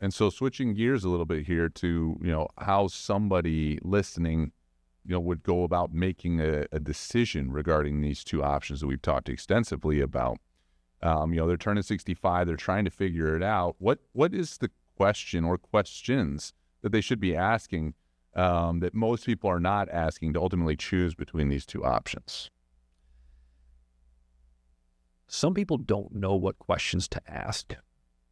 And so switching gears a little bit here to, how somebody listening, would go about making a decision regarding these two options that we've talked extensively about. They're turning 65, they're trying to figure it out. What is the question or questions that they should be asking that most people are not asking to ultimately choose between these two options? Some people don't know what questions to ask,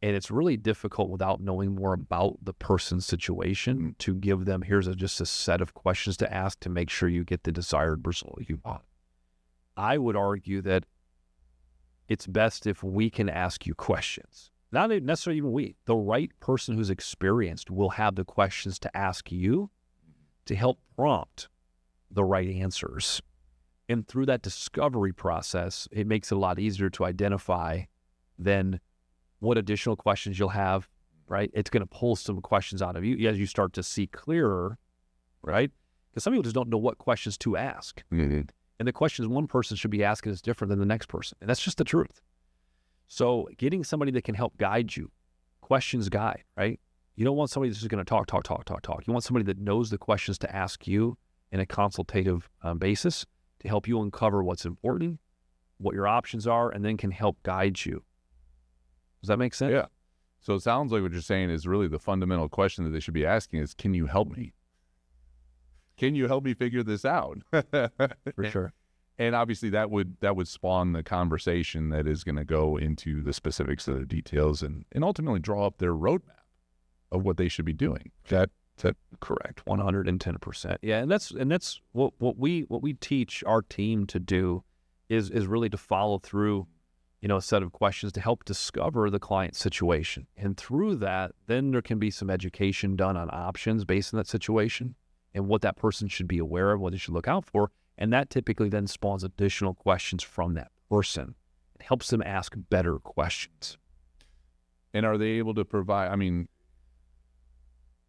and it's really difficult without knowing more about the person's situation to give them, here's just a set of questions to ask to make sure you get the desired result you want. I would argue that it's best if we can ask you questions. Not necessarily even we. The right person who's experienced will have the questions to ask you to help prompt the right answers. And through that discovery process, it makes it a lot easier to identify then what additional questions you'll have, right? It's going to pull some questions out of you as you start to see clearer, right? Because some people just don't know what questions to ask. Mm-hmm. And the questions one person should be asking is different than the next person. And that's just the truth. So getting somebody that can help guide you, questions guide, right? You don't want somebody that's just going to talk. You want somebody that knows the questions to ask you in a consultative basis to help you uncover what's important, what your options are, and then can help guide you. Does that make sense? Yeah. So it sounds like what you're saying is really the fundamental question that they should be asking is, can you help me? Can you help me figure this out? For sure. And obviously that would spawn the conversation that is going to go into the specifics of the details and ultimately draw up their roadmap of what they should be doing. Is that correct? 110%. Yeah, and that's what we teach our team to do is really to follow through, a set of questions to help discover the client's situation. And through that, then there can be some education done on options based on that situation and what that person should be aware of, what they should look out for. And that typically then spawns additional questions from that person. It helps them ask better questions. And are they able to provide,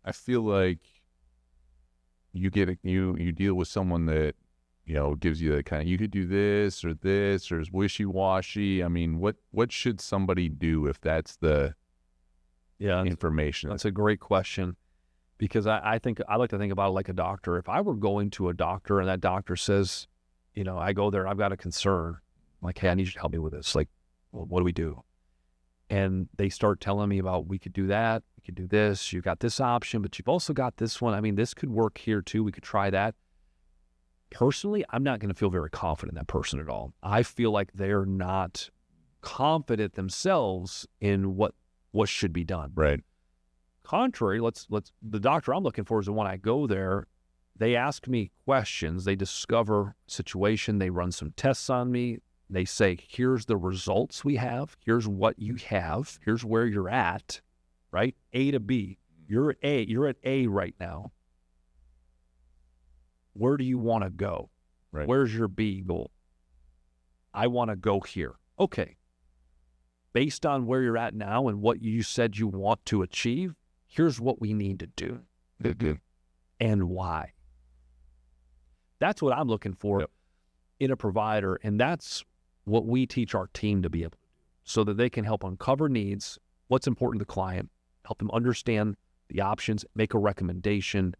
I feel like you deal with someone that, gives you the kind of, you could do this or is wishy-washy. What should somebody do if that's the information? That's a great question, because I like to think about it like a doctor. If I were going to a doctor and that doctor says, I go there, I've got a concern, like, hey, I need you to help me with this. Like, well, what do we do? And they start telling me about, we could do that, we could do this, you've got this option, but you've also got this one. This could work here too, we could try that. Personally, I'm not going to feel very confident in that person at all. I feel like they're not confident themselves in what should be done. Right. Contrary, the doctor I'm looking for is the one I go there, they ask me questions, they discover situation, they run some tests on me. They say, here's the results we have. Here's what you have. Here's where you're at, right? A to B. You're at A right now. Where do you want to go? Right. Where's your B goal? I want to go here. Okay. Based on where you're at now and what you said you want to achieve, here's what we need to do. Good. And why. That's what I'm looking for in a provider. And that's what we teach our team to be able to do, so that they can help uncover needs, what's important to the client, help them understand the options, make a recommendation,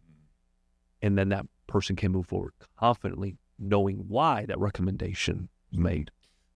and then that person can move forward confidently, knowing why that recommendation was made.